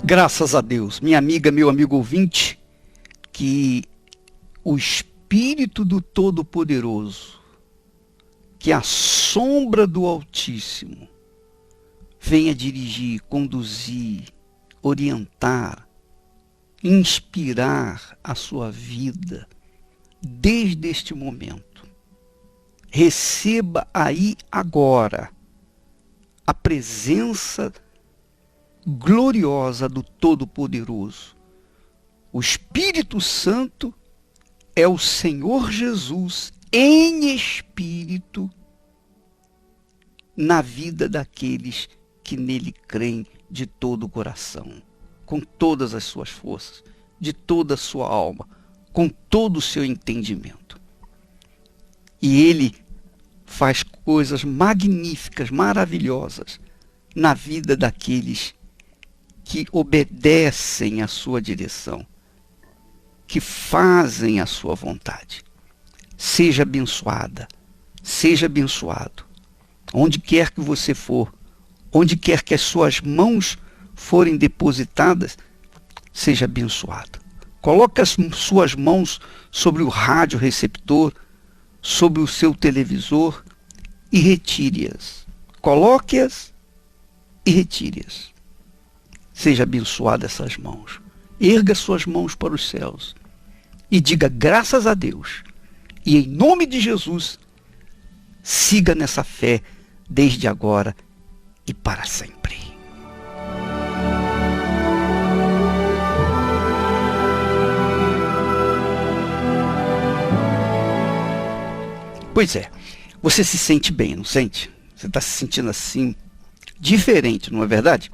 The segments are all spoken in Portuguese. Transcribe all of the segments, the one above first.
Graças a Deus, minha amiga, meu amigo ouvinte, que o Espírito do Todo-Poderoso, que a sombra do Altíssimo, venha dirigir, conduzir, orientar, inspirar a sua vida desde este momento. Receba aí agora a presença gloriosa do Todo-Poderoso. O Espírito Santo é o Senhor Jesus em espírito na vida daqueles que nele creem de todo o coração, com todas as suas forças, de toda a sua alma, com todo o seu entendimento. E ele faz coisas magníficas, maravilhosas na vida daqueles que obedecem à sua direção, que fazem a sua vontade. Seja abençoada, seja abençoado. Onde quer que você for, onde quer que as suas mãos forem depositadas, seja abençoado. Coloque as suas mãos sobre o rádio receptor, sobre o seu televisor e retire-as. Coloque-as e retire-as. Seja abençoada essas mãos. Erga suas mãos para os céus e diga graças a Deus. E em nome de Jesus, siga nessa fé desde agora e para sempre. Pois é, você se sente bem, não sente? Você está se sentindo assim, diferente, não é verdade?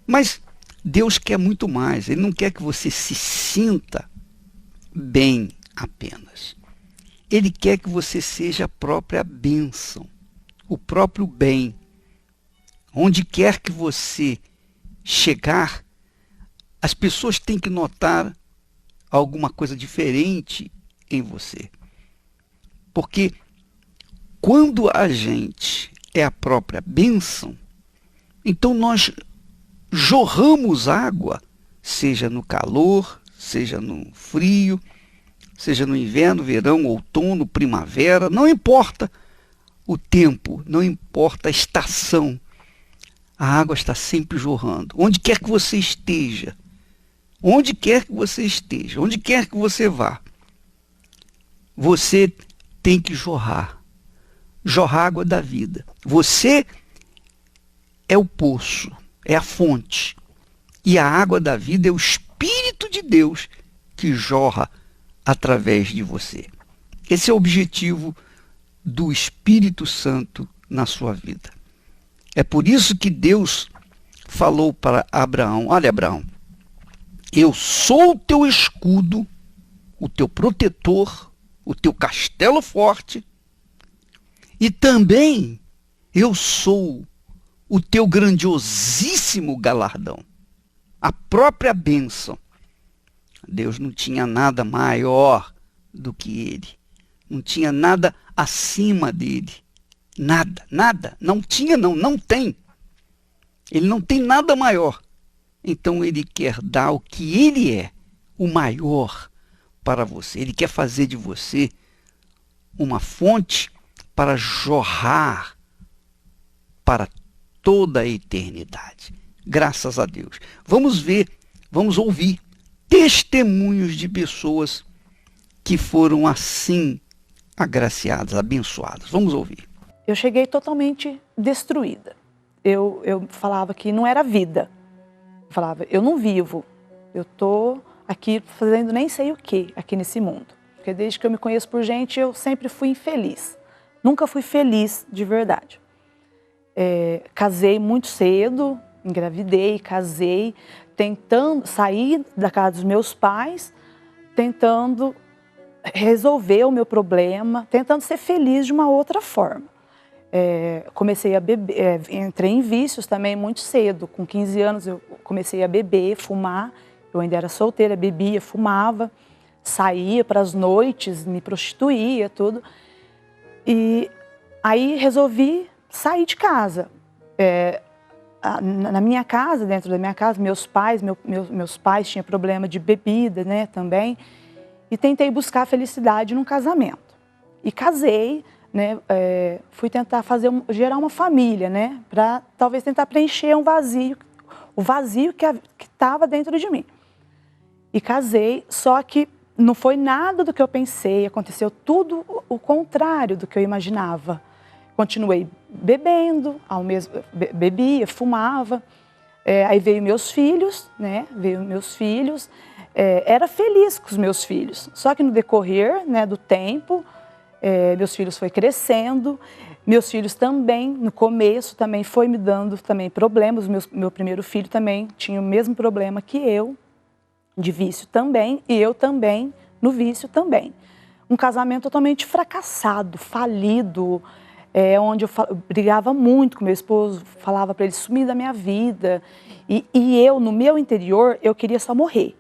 Mas Deus quer muito mais. Ele não quer que você se sinta bem apenas. Ele quer que você seja a própria bênção, o próprio bem. Onde quer que você chegar, as pessoas têm que notar alguma coisa diferente em você. Porque quando a gente é a própria bênção, então nós jorramos água, seja no calor, seja no frio, seja no inverno, verão, outono, primavera, não importa o tempo, não importa a estação, a água está sempre jorrando. Onde quer que você esteja, onde quer que você esteja, onde quer que você vá, você tem que jorrar água da vida. Você é o poço, é a fonte. E a água da vida é o Espírito de Deus que jorra através de você. Esse é o objetivo do Espírito Santo na sua vida. É por isso que Deus falou para Abraão: olha, Abraão, eu sou o teu escudo, o teu protetor, o teu castelo forte, e também eu sou o teu grandiosíssimo galardão, a própria bênção. Deus não tinha nada maior do que ele, não tinha nada acima dele, nada, não tinha, não tem. Ele não tem nada maior. Então ele quer dar o que ele é, o maior para você. Ele quer fazer de você uma fonte para jorrar para toda a eternidade. Graças a Deus. Vamos ouvir testemunhos de pessoas que foram assim agraciadas, abençoadas. Vamos ouvir. Eu cheguei totalmente destruída. Eu falava que não era vida. Eu falava, eu não vivo. Eu estou aqui fazendo nem sei o que aqui nesse mundo. Porque desde que eu me conheço por gente, eu sempre fui infeliz. Nunca fui feliz de verdade. Casei muito cedo, engravidei, casei, tentando sair da casa dos meus pais, tentando resolver o meu problema, tentando ser feliz de uma outra forma. Comecei a beber, entrei em vícios também muito cedo. Com 15 anos eu comecei a beber, fumar. Eu ainda era solteira, bebia, fumava, saía para as noites, me prostituía, tudo. E aí resolvi sair de casa. na minha casa, dentro da minha casa, meus pais tinham problema de bebida, né, também. E tentei buscar felicidade num casamento. E casei, né, fui tentar gerar uma família, né, para talvez tentar preencher o vazio que estava dentro de mim. E casei, só que não foi nada do que eu pensei, aconteceu tudo o contrário do que eu imaginava. Continuei bebendo, bebia, fumava, aí veio meus filhos, né, era feliz com os meus filhos, só que no decorrer, né, do tempo, meus filhos foi crescendo, meus filhos também, no começo, também foi me dando também problemas, meu primeiro filho também tinha o mesmo problema que eu, de vício também, e eu também, no vício também. Um casamento totalmente fracassado, falido, onde eu brigava muito com meu esposo, falava para ele sumir da minha vida, e eu, no meu interior, eu queria só morrer.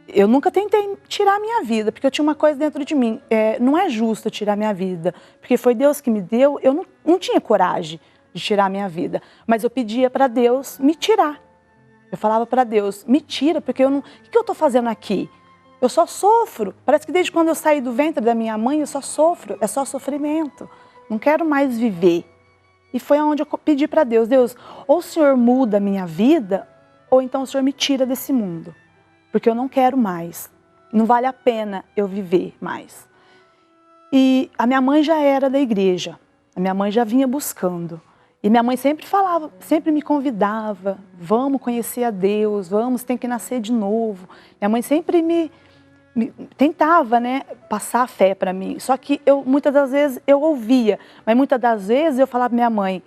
Eu nunca tentei tirar a minha vida, porque eu tinha uma coisa dentro de mim, não é justo tirar a minha vida, porque foi Deus que me deu, eu não tinha coragem de tirar a minha vida, mas eu pedia para Deus me tirar. Eu falava para Deus, me tira, porque o que eu estou fazendo aqui? Eu só sofro, parece que desde quando eu saí do ventre da minha mãe eu só sofro, é só sofrimento, não quero mais viver. E foi onde eu pedi para Deus, ou o Senhor muda a minha vida, ou então o Senhor me tira desse mundo. Porque eu não quero mais, não vale a pena eu viver mais. E a minha mãe já era da igreja, a minha mãe já vinha buscando. E minha mãe sempre falava, sempre me convidava, vamos conhecer a Deus, tem que nascer de novo. Minha mãe sempre me tentava, né, passar a fé para mim. Só que muitas das vezes eu ouvia, mas muitas das vezes eu falava para minha mãe,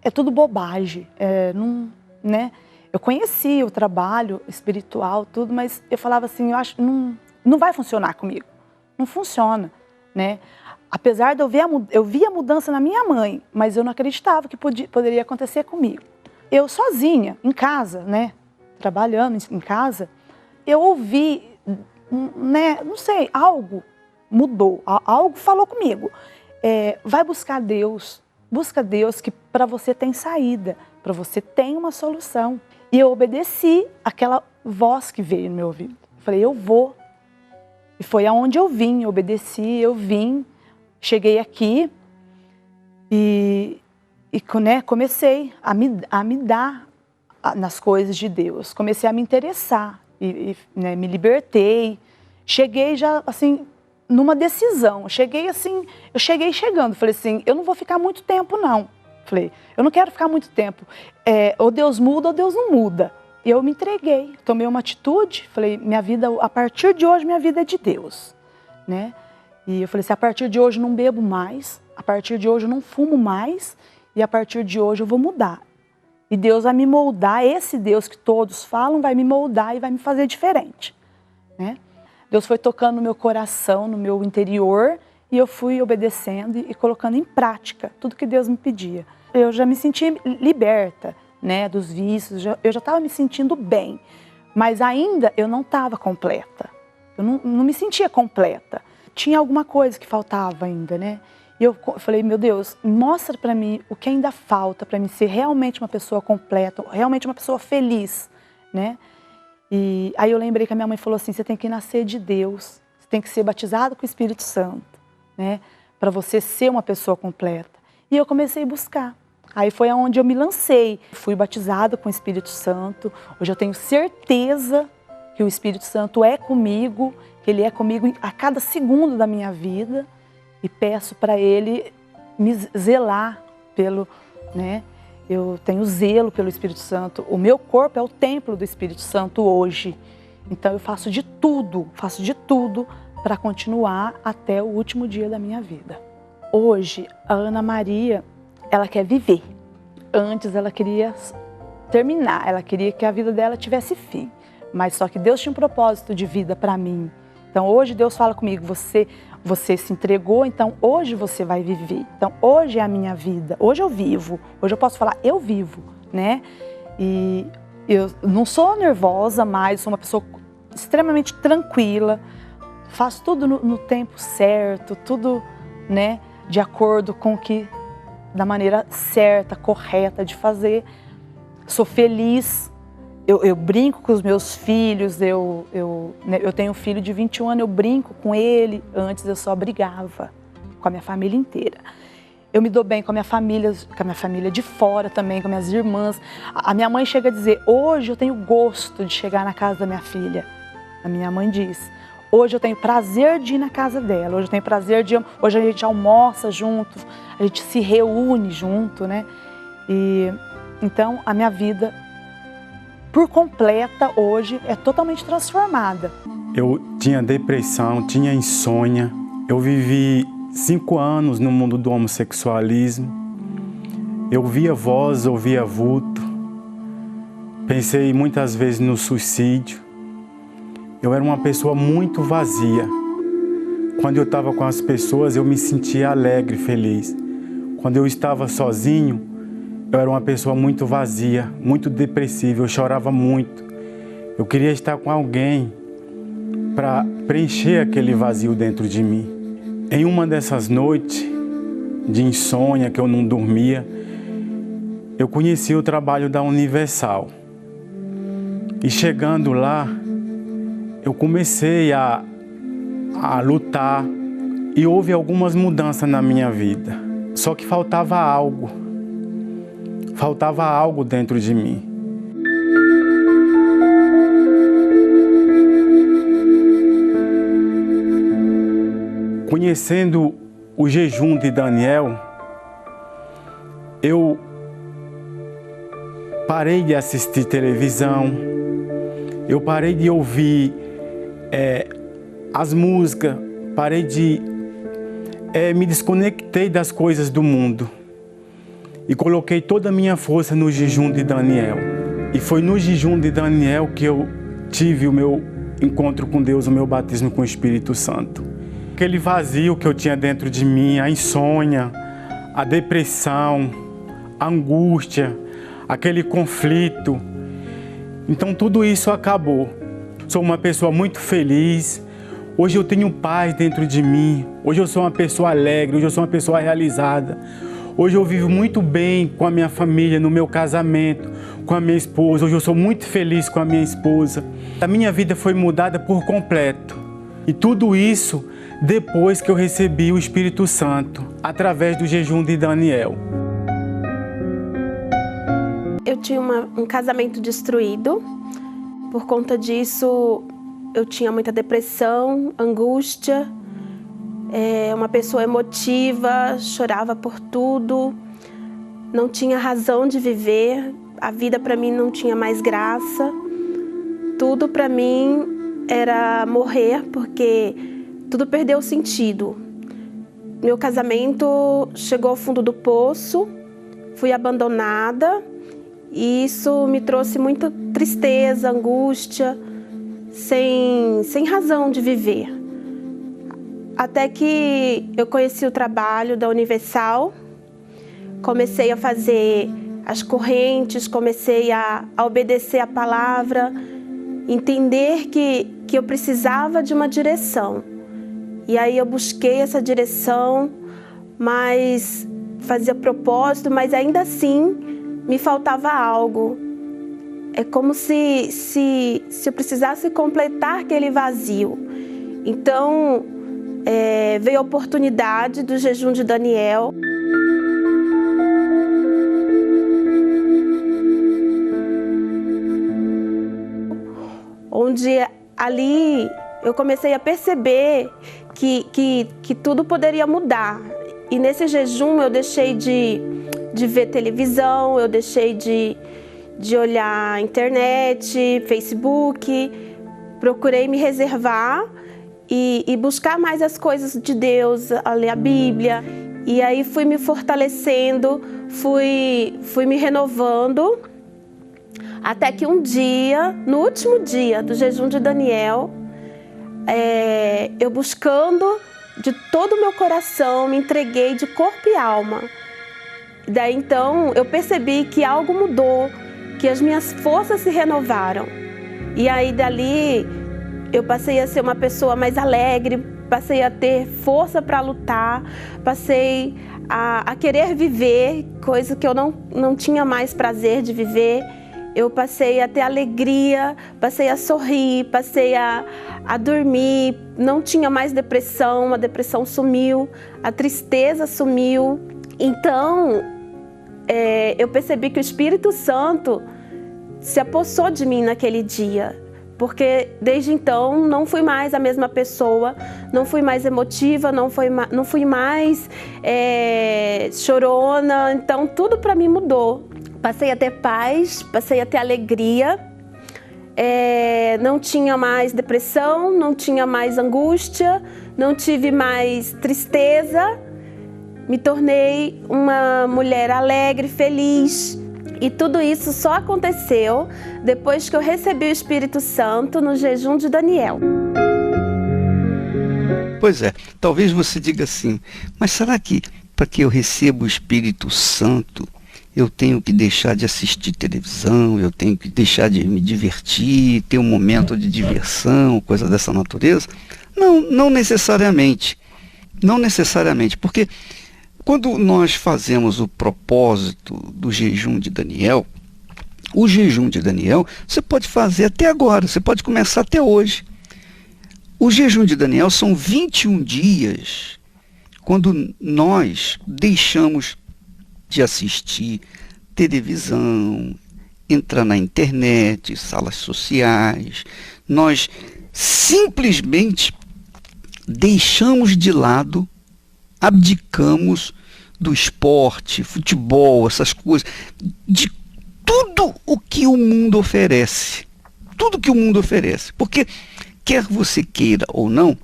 é tudo bobagem, né? Eu conhecia o trabalho espiritual, tudo, mas eu falava assim, eu acho que não vai funcionar comigo. Não funciona, né? Apesar de eu via a mudança na minha mãe, mas eu não acreditava que poderia acontecer comigo. Eu sozinha, em casa, né? Trabalhando em casa, eu ouvi, né? Não sei, algo mudou, algo falou comigo. Vai buscar Deus, busca Deus que para você tem saída, para você tem uma solução. E eu obedeci aquela voz que veio no meu ouvido. Eu falei, eu vou. E foi aonde eu vim, eu obedeci, eu vim, cheguei aqui e né, comecei a me dar nas coisas de Deus. Comecei a me interessar né, me libertei. Cheguei já assim, numa decisão. Eu cheguei chegando. Falei assim, eu não vou ficar muito tempo não. Falei, eu não quero ficar muito tempo. Ou Deus muda ou Deus não muda. E eu me entreguei, tomei uma atitude, falei, minha vida, a partir de hoje, minha vida é de Deus, né? E eu falei assim, a partir de hoje eu não bebo mais, a partir de hoje eu não fumo mais, e a partir de hoje eu vou mudar. E Deus vai me moldar, esse Deus que todos falam, vai me moldar e vai me fazer diferente, né? Deus foi tocando no meu coração, no meu interior, e eu fui obedecendo e colocando em prática tudo que Deus me pedia. Eu já me senti liberta, né, dos vícios, eu já estava me sentindo bem, mas ainda eu não estava completa. Eu não me sentia completa. Tinha alguma coisa que faltava ainda, né? E eu falei, meu Deus, mostra para mim o que ainda falta para mim ser realmente uma pessoa completa, realmente uma pessoa feliz, né? E aí eu lembrei que a minha mãe falou assim, você tem que nascer de Deus, você tem que ser batizado com o Espírito Santo, né? Para você ser uma pessoa completa. E eu comecei a buscar. Aí foi onde eu me lancei. Fui batizada com o Espírito Santo. Hoje eu tenho certeza que o Espírito Santo é comigo, que Ele é comigo a cada segundo da minha vida. E peço para Ele me zelar pelo, né? Eu tenho zelo pelo Espírito Santo. O meu corpo é o templo do Espírito Santo hoje. Então eu faço de tudo para continuar até o último dia da minha vida. Hoje, a Ana Maria, ela quer viver. Antes ela queria terminar, ela queria que a vida dela tivesse fim. Mas só que Deus tinha um propósito de vida para mim. Então hoje Deus fala comigo, você se entregou, então hoje você vai viver. Então hoje é a minha vida, hoje eu vivo. Hoje eu posso falar, eu vivo, né? E eu não sou nervosa mais, sou uma pessoa extremamente tranquila. Faço tudo no tempo certo, tudo, né, de acordo com o que da maneira certa, correta de fazer. Sou feliz. Eu brinco com os meus filhos, eu tenho um filho de 21 anos, eu brinco com ele. Antes eu só brigava com a minha família inteira. Eu me dou bem com a minha família de fora também, com minhas irmãs. A minha mãe chega a dizer, hoje eu tenho gosto de chegar na casa da minha filha. A minha mãe diz, hoje eu tenho prazer de ir na casa dela, hoje eu tenho prazer de... Hoje a gente almoça junto, a gente se reúne junto, né? E então a minha vida, por completa, hoje é totalmente transformada. Eu tinha depressão, tinha insônia, eu vivi 5 anos no mundo do homossexualismo. Eu via voz, ouvia vulto. Pensei muitas vezes no suicídio. Eu era uma pessoa muito vazia. Quando eu estava com as pessoas, eu me sentia alegre, feliz. Quando eu estava sozinho, eu era uma pessoa muito vazia, muito depressiva. Eu chorava muito. Eu queria estar com alguém para preencher aquele vazio dentro de mim. Em uma dessas noites de insônia, que eu não dormia, eu conheci o trabalho da Universal. E chegando lá, eu comecei a lutar e houve algumas mudanças na minha vida. Só que faltava algo dentro de mim. Conhecendo o jejum de Daniel, eu parei de assistir televisão, eu parei de ouvir as músicas, me desconectei das coisas do mundo e coloquei toda a minha força no jejum de Daniel. E foi no jejum de Daniel que eu tive o meu encontro com Deus, o meu batismo com o Espírito Santo. Aquele vazio que eu tinha dentro de mim, a insônia, a depressão, a angústia, aquele conflito. Então tudo isso acabou. Sou uma pessoa muito feliz. Hoje eu tenho paz dentro de mim. Hoje eu sou uma pessoa alegre, hoje eu sou uma pessoa realizada. Hoje eu vivo muito bem com a minha família, no meu casamento, com a minha esposa. Hoje eu sou muito feliz com a minha esposa. A minha vida foi mudada por completo. E tudo isso depois que eu recebi o Espírito Santo, através do jejum de Daniel. Eu tinha um casamento destruído. Por conta disso, eu tinha muita depressão, angústia, uma pessoa emotiva, chorava por tudo, não tinha razão de viver, a vida para mim não tinha mais graça. Tudo para mim era morrer, porque tudo perdeu sentido. Meu casamento chegou ao fundo do poço, fui abandonada e isso me trouxe muita tristeza, angústia, sem razão de viver. Até que eu conheci o trabalho da Universal, comecei a fazer as correntes, comecei a obedecer a palavra, entender que eu precisava de uma direção. E aí eu busquei essa direção, mas fazia propósito, mas ainda assim me faltava algo. É como se eu precisasse completar aquele vazio. Então veio a oportunidade do jejum de Daniel. Onde ali eu comecei a perceber que tudo poderia mudar. E nesse jejum eu deixei de ver televisão, eu deixei de olhar internet, Facebook, procurei me reservar e buscar mais as coisas de Deus, a ler a Bíblia. E aí fui me fortalecendo, fui me renovando, até que um dia, no último dia do jejum de Daniel, eu buscando de todo o meu coração, me entreguei de corpo e alma. Daí então eu percebi que algo mudou, que as minhas forças se renovaram. E aí dali eu passei a ser uma pessoa mais alegre, passei a ter força para lutar, passei a querer viver, coisa que eu não tinha mais prazer de viver. Eu passei a ter alegria, passei a sorrir, passei a dormir, não tinha mais depressão, a depressão sumiu, a tristeza sumiu. Então, eu percebi que o Espírito Santo se apossou de mim naquele dia, porque desde então não fui mais a mesma pessoa, não fui mais emotiva, não fui mais chorona, então tudo para mim mudou. Passei a ter paz, passei a ter alegria, não tinha mais depressão, não tinha mais angústia, não tive mais tristeza, me tornei uma mulher alegre, feliz. E tudo isso só aconteceu depois que eu recebi o Espírito Santo no jejum de Daniel. Pois é, talvez você diga assim, mas será que para que eu receba o Espírito Santo, eu tenho que deixar de assistir televisão, eu tenho que deixar de me divertir, ter um momento de diversão, coisa dessa natureza? Não necessariamente. Não necessariamente, porque quando nós fazemos o propósito do jejum de Daniel, o jejum de Daniel você pode fazer até agora, você pode começar até hoje. O jejum de Daniel são 21 dias, quando nós deixamos de assistir televisão, entrar na internet, salas sociais, nós simplesmente deixamos de lado, abdicamos do esporte, futebol, essas coisas, de tudo o que o mundo oferece. Tudo que o mundo oferece. Porque, quer você queira ou não,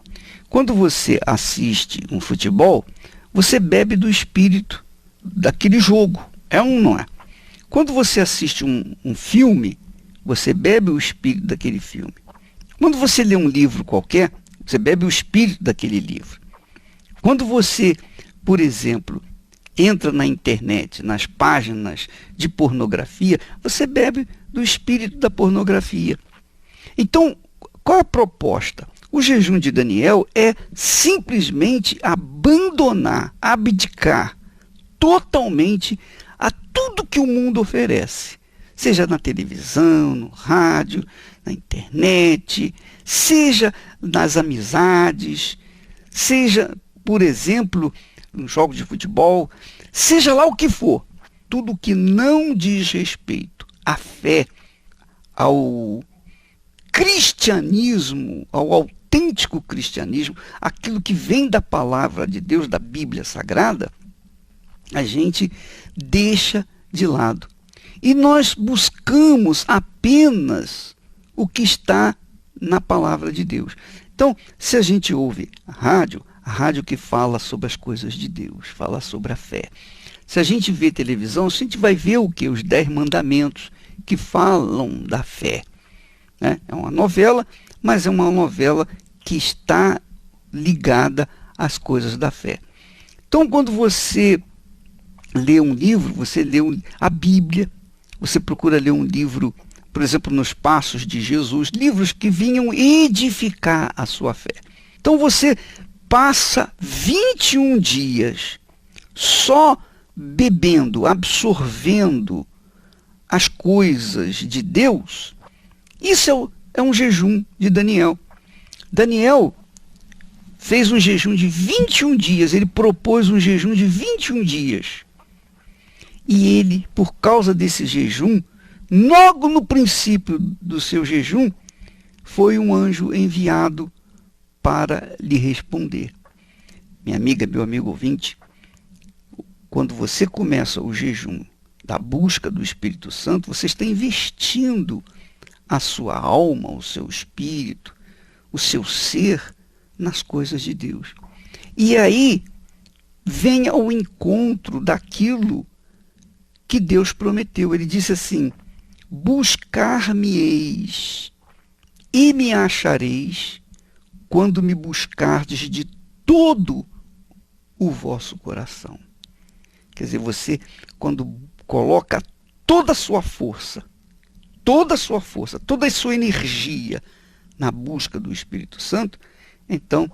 quando você assiste um futebol, você bebe do espírito daquele jogo. É ou não é? Quando você assiste um filme, você bebe o espírito daquele filme. Quando você lê um livro qualquer, você bebe o espírito daquele livro. Quando você, por exemplo, entra na internet, nas páginas de pornografia, você bebe do espírito da pornografia. Então, qual é a proposta? O jejum de Daniel é simplesmente abandonar, abdicar totalmente a tudo que o mundo oferece. Seja na televisão, no rádio, na internet, seja nas amizades, seja, por exemplo, nos jogos de futebol, seja lá o que for. Tudo que não diz respeito à fé, ao cristianismo, ao autêntico cristianismo, aquilo que vem da palavra de Deus, da Bíblia Sagrada, a gente deixa de lado. E nós buscamos apenas o que está na palavra de Deus. Então, se a gente ouve a rádio que fala sobre as coisas de Deus, fala sobre a fé. Se a gente vê televisão, a gente vai ver o que? Os 10 mandamentos que falam da fé. Né? É uma novela, mas é uma novela que está ligada às coisas da fé. Então, quando você lê um livro, você lê a Bíblia, você procura ler um livro, por exemplo, nos Passos de Jesus, livros que vinham edificar a sua fé. Então você passa 21 dias só bebendo, absorvendo as coisas de Deus. Isso é um jejum de Daniel. Daniel fez um jejum de 21 dias, ele propôs um jejum de 21 dias. E ele, por causa desse jejum, logo no princípio do seu jejum, foi um anjo enviado para lhe responder. Minha amiga, meu amigo ouvinte, quando você começa o jejum da busca do Espírito Santo, você está investindo a sua alma, o seu espírito, o seu ser nas coisas de Deus. E aí, venha ao encontro daquilo que Deus prometeu. Ele disse assim: buscar-me-eis e me achareis quando me buscardes de todo o vosso coração. Quer dizer, você, quando coloca toda a sua força, toda a sua energia na busca do Espírito Santo, então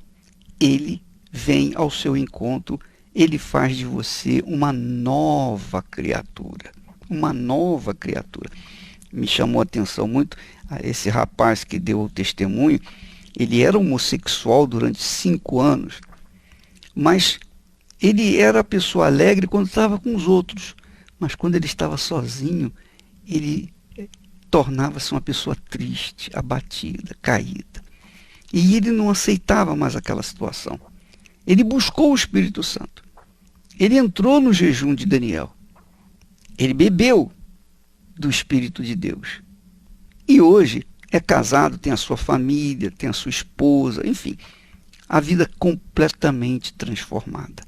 ele vem ao seu encontro, ele faz de você uma nova criatura. Uma nova criatura. Me chamou a atenção muito esse rapaz que deu o testemunho. Ele era homossexual durante 5 anos, mas ele era a pessoa alegre quando estava com os outros. Mas quando ele estava sozinho, ele tornava-se uma pessoa triste, abatida, caída. E ele não aceitava mais aquela situação. Ele buscou o Espírito Santo. Ele entrou no jejum de Daniel. Ele bebeu do Espírito de Deus. E hoje é casado, tem a sua família, tem a sua esposa, enfim, a vida completamente transformada.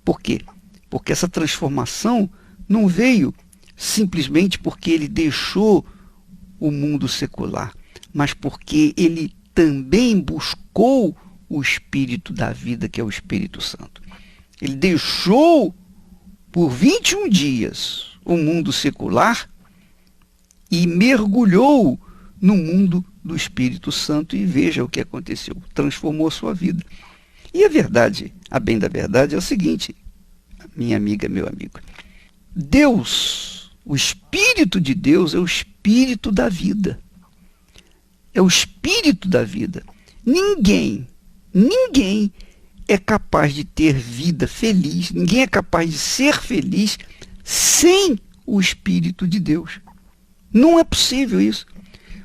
Por quê? Porque essa transformação não veio simplesmente porque ele deixou o mundo secular, mas porque ele também buscou o Espírito da vida, que é o Espírito Santo. Ele deixou por 21 dias o mundo secular e mergulhou no mundo do Espírito Santo, e veja o que aconteceu, transformou a sua vida. E a verdade, a bem da verdade, é o seguinte, minha amiga, meu amigo, Deus, o Espírito de Deus é o Espírito da vida. É o Espírito da vida. Ninguém é capaz de ter vida feliz, ninguém é capaz de ser feliz sem o Espírito de Deus. Não é possível isso.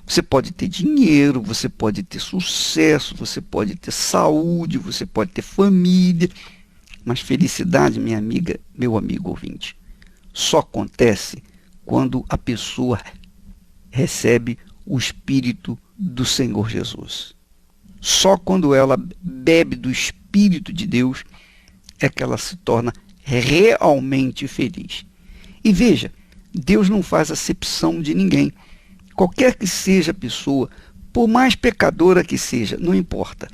Você pode ter dinheiro, você pode ter sucesso, você pode ter saúde, você pode ter família, mas felicidade, minha amiga, meu amigo ouvinte, só acontece quando a pessoa recebe o Espírito do Senhor Jesus. Só quando ela bebe do Espírito de Deus é que ela se torna realmente feliz. E veja, Deus não faz acepção de ninguém. Qualquer que seja a pessoa, por mais pecadora que seja, não importa.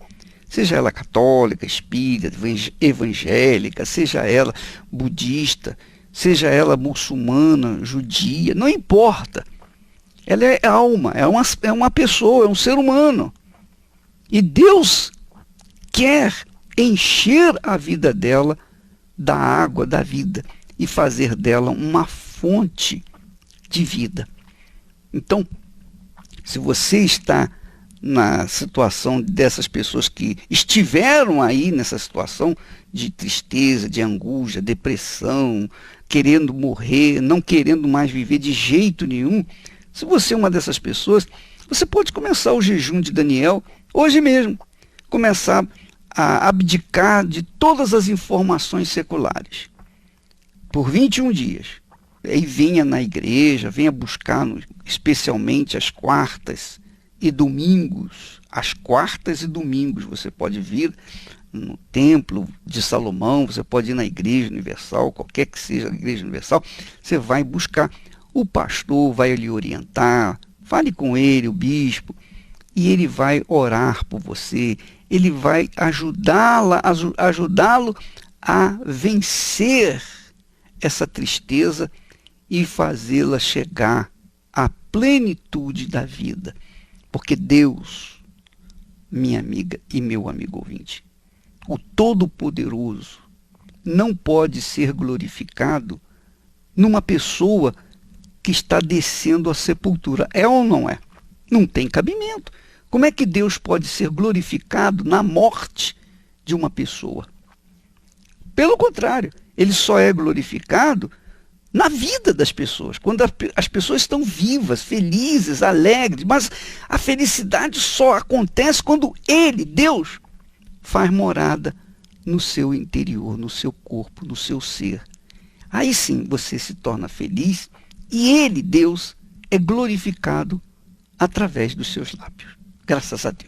Seja ela católica, espírita, evangélica, seja ela budista, seja ela muçulmana, judia, não importa. Ela é alma, é uma pessoa, é um ser humano. E Deus quer encher a vida dela da água da vida e fazer dela uma fonte de vida. Então, se você está na situação dessas pessoas que estiveram aí nessa situação de tristeza, de angústia, depressão, querendo morrer, não querendo mais viver de jeito nenhum, se você é uma dessas pessoas, você pode começar o jejum de Daniel hoje mesmo. Começar a abdicar de todas as informações seculares. Por 21 dias. E venha na igreja, venha buscar especialmente as quartas e domingos. As quartas e domingos você pode vir no templo de Salomão, você pode ir na igreja universal, qualquer que seja a igreja universal, você vai buscar. O pastor vai lhe orientar, fale com ele, o bispo, e ele vai orar por você, ele vai ajudá-lo a vencer essa tristeza e fazê-la chegar à plenitude da vida. Porque Deus, minha amiga e meu amigo ouvinte, o Todo-Poderoso, não pode ser glorificado numa pessoa que está descendo à sepultura. É ou não é? Não tem cabimento. Como é que Deus pode ser glorificado na morte de uma pessoa? Pelo contrário, ele só é glorificado na vida das pessoas, quando as pessoas estão vivas, felizes, alegres, mas a felicidade só acontece quando ele, Deus, faz morada no seu interior, no seu corpo, no seu ser. Aí sim você se torna feliz e ele, Deus, é glorificado através dos seus lábios. Graças a Deus.